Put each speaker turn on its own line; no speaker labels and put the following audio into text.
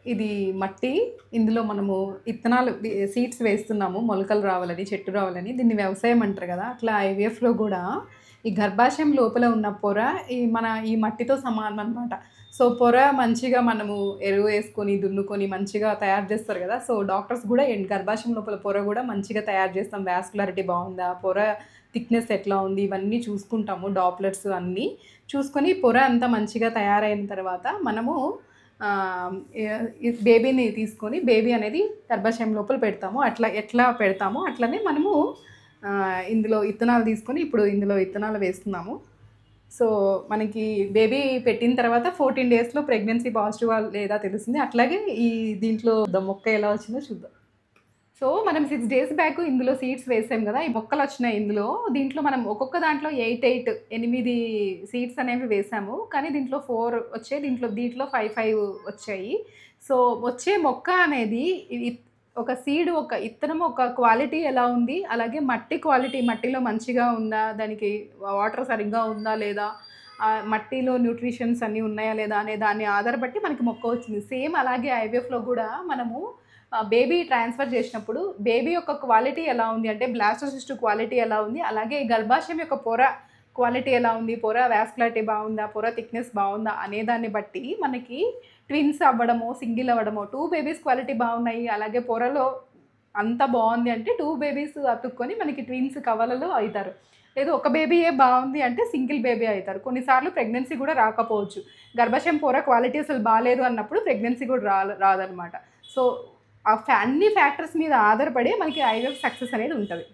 ఇది మట్టి. ఇందులో మనము ఇత్తనాలు సీడ్స్ వేస్తున్నాము మొలకలు రావాలని, చెట్టు రావాలని. దీన్ని వ్యవసాయం అంటారు కదా! అట్లా ఐవీఎఫ్‌లో గూడా ఈ గర్భాశయం లోపల ఉన్న పొర ఈ మట్టితో సమానం అనమాట. సో, పొర మంచిగా మనము ఎరువు వేసుకొని, దున్నుకొని మంచిగా తయారు చేస్తారు కదా! సో, డాక్టర్స్ గూడా గర్భాశయం లోపల పొర గూడా మంచిగా తయారు చేస్తాం. వాస్కులారిటీ బావుందా? పొర థిక్‌నెస్ ఎట్లా ఉంది? ఇవన్నీ చూసుకుంటాము. డాప్లర్స్ అన్నీ చూసుకొని పొర అంతా మంచిగా తయారైన తర్వాత మనము ఈ బేబీని తీసుకొని బేబీ అనేది గర్భాశయం లోపల పెడతాము. ఎట్లా పెడతామో అట్లనే మనము ఇందులో ఇత్తనాలు తీసుకొని ఇప్పుడు ఇందులో ఇత్తనాలు వేస్తున్నాము. సో, మనకి బేబీ పెట్టిన తర్వాత 14 డేస్‌లో ప్రెగ్నెన్సీ పాజిటివా లేదా తెలుస్తుంది. అట్లాగే దీంట్లో మొక్క ఎలా వచ్చిందో చూద్దాం. సో, మనం 6 డేస్ బ్యాక్ ఇందులో సీడ్స్ వేసాం గదా! ఈ మొక్కలొచ్చినాయి ఇందులో. దీంట్లో మనం ఒక్కొక్క దాంట్లో 8 సీడ్స్ అనేవి వేసాము. కానీ దీంట్లో 4 వచ్చాయి. దీంట్లో 5 వచ్చాయి. సో, వచ్చే మొక్క అనేది ఒక సీడ్, ఒక ఇత్తనం, ఒక క్వాలిటీ ఎలా ఉంది, అలాగే మట్టి క్వాలిటీ మట్టిలో మంచిగా ఉందా, దానికి వాటర్ సరిగ్గా ఉందా లేదా, మట్టిలో న్యూట్రిషన్స్ అన్నీ ఉన్నాయా లేదా అనే దాన్ని ఆధారపట్టి మనకి మొక్క వచ్చింది. సేమ్ అలాగే ఐవీఎఫ్‌లో గూడా మనము బేబీ ట్రాన్స్‌ఫర్ చేసినప్పుడు బేబీ యొక్క క్వాలిటీ ఎలా ఉంది అంటే బ్లాస్టోసిస్ట్ క్వాలిటీ ఎలా ఉంది, అలాగే గర్భాశయం యొక్క పొర క్వాలిటీ ఎలా ఉంది, పొర వాస్కులారిటీ బాగుందా, పొర థిక్‌నెస్ బాగుందా అనే దాన్ని బట్టి మనకి ట్విన్స్ అవ్వడమో, సింగిల్ అవ్వడమో, 2 బేబీస్ క్వాలిటీ బాగున్నాయి, అలాగే పొరలో అంతా బాగుంది అంటే 2 బేబీస్ అతుక్కొని మనకి ట్విన్స్ కవలలు అవుతారు. లేదు ఒక బేబీయే బాగుంది అంటే సింగిల్ బేబీ అవుతారు. కొన్నిసార్లు ప్రెగ్నెన్సీ కూడా రాకపోవచ్చు. గర్భాశయం పొర క్వాలిటీ అసలు బాలేదు అన్నప్పుడు ప్రెగ్నెన్సీ కూడా రాదనమాట. సో, అన్ని ఫ్యాక్టర్స్ మీద ఆధారపడి మనకి ఐవీఎఫ్ సక్సెస్ అనేది ఉంటది.